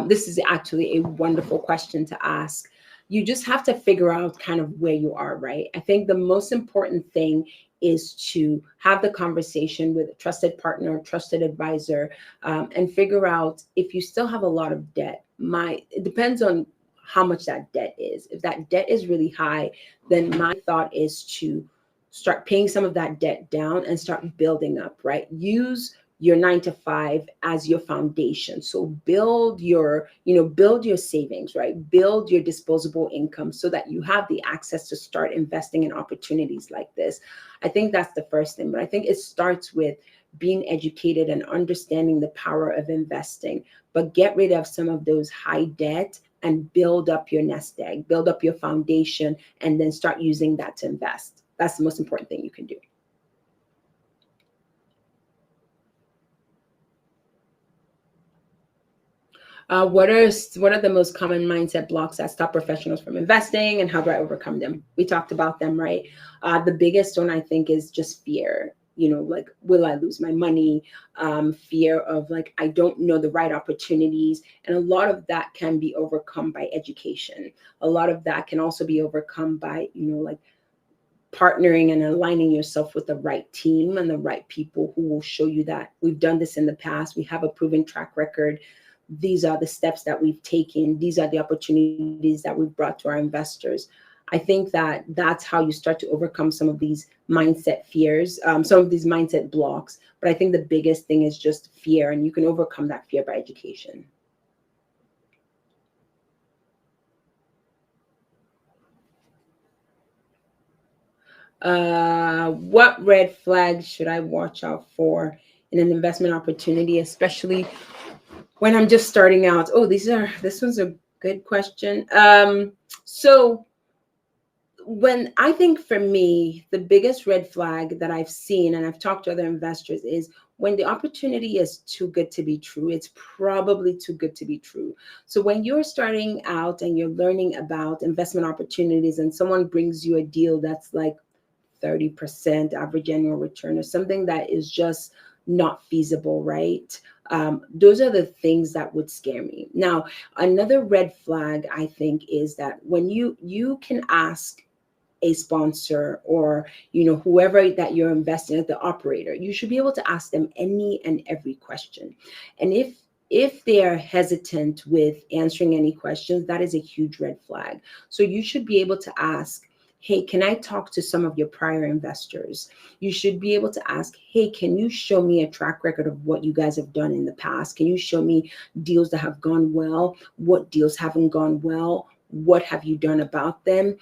This is actually a wonderful question to ask. You just have to figure out kind of where you are, right? I think the most important thing is to have the conversation with a trusted partner, trusted advisor, and figure out if you still have a lot of debt. It depends on how much that debt is. If that debt is really high, then my thought is to start paying some of that debt down and start building up, right? Use your 9 to 5 as your foundation. So build your savings, right? Build your disposable income so that you have the access to start investing in opportunities like this. I think that's the first thing, but I think it starts with being educated and understanding the power of investing, but get rid of some of those high debt and build up your nest egg, build up your foundation, and then start using that to invest. That's the most important thing you can do. What are the most common mindset blocks that stop professionals from investing, and how do I overcome them? We talked about them, right? The biggest one, I think, is just fear. Like, will I lose my money? Fear of, like, I don't know the right opportunities. And a lot of that can be overcome by education. A lot of that can also be overcome by, like, partnering and aligning yourself with the right team and the right people who will show you that we've done this in the past. We have a proven track record. These are the steps that we've taken. These are the opportunities that we've brought to our investors. I think that that's how you start to overcome some of these mindset fears, some of these mindset blocks. But I think the biggest thing is just fear, and you can overcome that fear by education. What red flags should I watch out for in an investment opportunity, especially when I'm just starting out? Oh, this one's a good question. So when I think, for me, the biggest red flag that I've seen, and I've talked to other investors, is when the opportunity is too good to be true. It's probably too good to be true. So when you're starting out and you're learning about investment opportunities and someone brings you a deal that's like 30% average annual return, or something that is just not feasible, right? Those are the things that would scare me. Now, another red flag, I think, is that when you can ask a sponsor, or whoever that you're investing in, the operator, you should be able to ask them any and every question. And if they are hesitant with answering any questions, that is a huge red flag. So you should be able to ask, hey, can I talk to some of your prior investors? You should be able to ask, hey, can you show me a track record of what you guys have done in the past? Can you show me deals that have gone well? What deals haven't gone well? What have you done about them?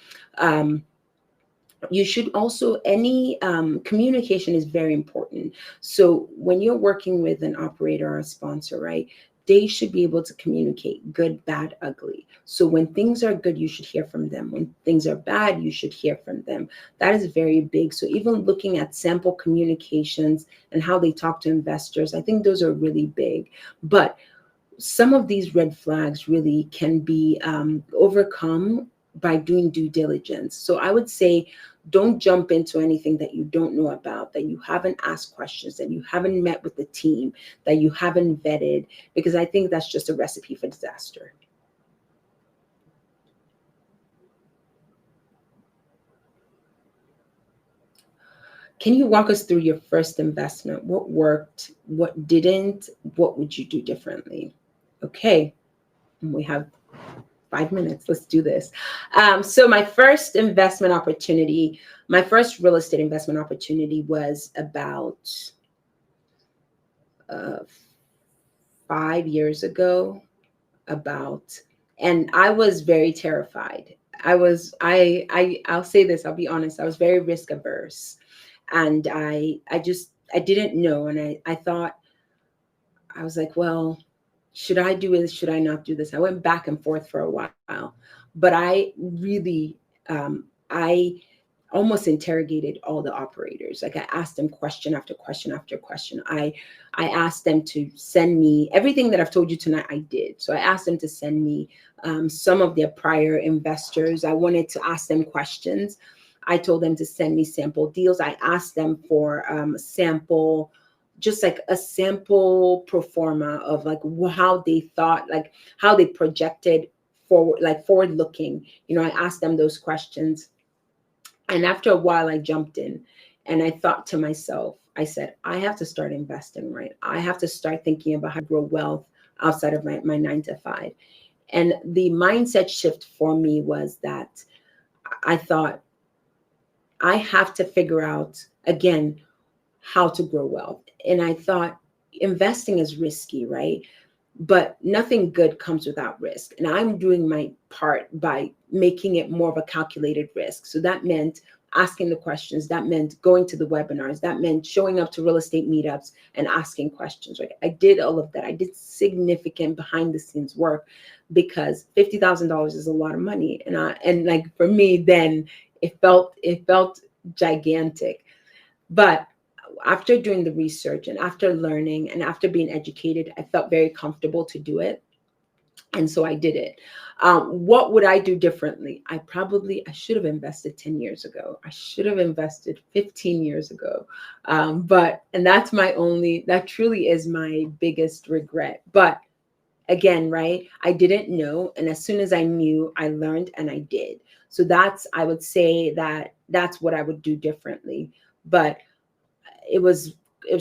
You should also, communication is very important. So when you're working with an operator or a sponsor, right, they should be able to communicate good, bad, ugly. So when things are good, you should hear from them. When things are bad, you should hear from them. That is very big. So even looking at sample communications and how they talk to investors, I think those are really big. But some of these red flags really can be overcome by doing due diligence. So I would say, don't jump into anything that you don't know about, that you haven't asked questions, that you haven't met with the team, that you haven't vetted, because I think that's just a recipe for disaster. Can you walk us through your first investment? What worked? What didn't? What would you do differently? Okay. We have 5 minutes. Let's do this. So my first investment opportunity, my first real estate investment opportunity was about 5 years ago. And I was very terrified. I'll say this, I'll be honest, I was very risk averse. And I didn't know. And I thought, I was like, well, should I do this? Should I not do this? I went back and forth for a while, but I really, I almost interrogated all the operators. Like I asked them question after question after question. I asked them to send me everything that I've told you tonight. I did. So I asked them to send me some of their prior investors. I wanted to ask them questions. I told them to send me sample deals. I asked them for sample, just like a sample pro forma of like how they thought, like how they projected forward, like forward looking. You know, I asked them those questions. And after a while, I jumped in and I thought to myself, I said, I have to start investing, right? I have to start thinking about how to grow wealth outside of my 9 to 5. And the mindset shift for me was that I thought I have to figure out, again, how to grow wealth. And I thought investing is risky, right? But nothing good comes without risk. And I'm doing my part by making it more of a calculated risk. So that meant asking the questions, that meant going to the webinars, that meant showing up to real estate meetups and asking questions, right? I did all of that. I did significant behind the scenes work because $50,000 is a lot of money. And like for me, then it felt gigantic. But after doing the research and after learning and after being educated, I felt very comfortable to do it. And so I did it. What would I do differently? I should have invested 10 years ago. I should have invested 15 years ago. And that truly is my biggest regret. But again, right, I didn't know. And as soon as I knew, I learned and I did. So I would say that's what I would do differently. But it was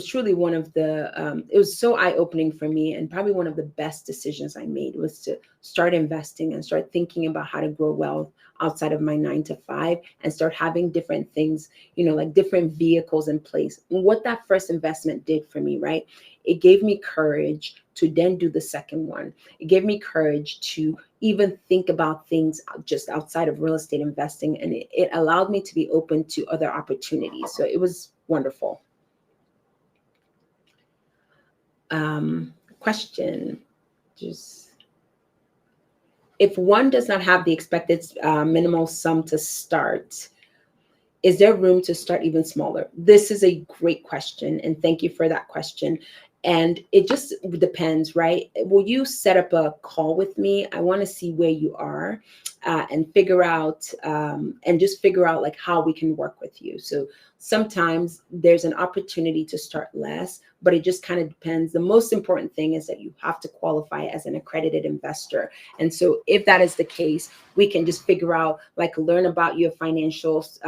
truly one of the it was so eye-opening for me, and probably one of the best decisions I made was to start investing and start thinking about how to grow wealth outside of my 9 to 5 and start having different things, like different vehicles in place. And what that first investment did for me, right? It gave me courage to then do the second one. It gave me courage to even think about things just outside of real estate investing, and it allowed me to be open to other opportunities. So it was wonderful. Question, just if one does not have the expected minimal sum to start, is there room to start even smaller? This is a great question, and thank you for that question. And it just depends, right? Will you set up a call with me? I want to see where you are and figure out like how we can work with you. So sometimes there's an opportunity to start less, but it just kind of depends. The most important thing is that you have to qualify as an accredited investor. And so if that is the case, we can just figure out, like, learn about your financials,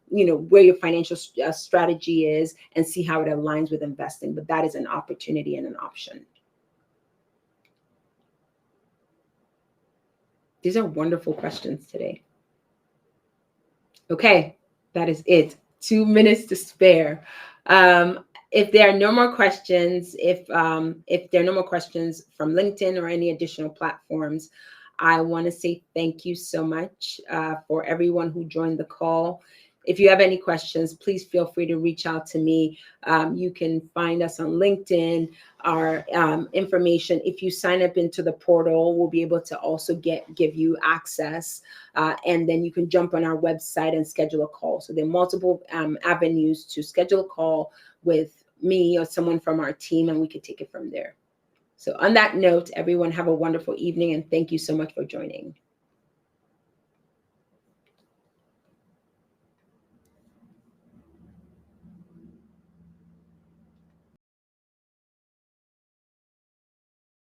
where your financial strategy is, and see how it aligns with investing. But that is an opportunity and an option. These are wonderful questions today. Okay, that is it. 2 minutes to spare. If there are no more questions, if there are no more questions from LinkedIn or any additional platforms, I want to say thank you so much for everyone who joined the call. If you have any questions, please feel free to reach out to me. You can find us on LinkedIn. Our information, if you sign up into the portal, we'll be able to also give you access. And then you can jump on our website and schedule a call. So there are multiple avenues to schedule a call with me or someone from our team, and we could take it from there. So on that note, everyone have a wonderful evening, and thank you so much for joining.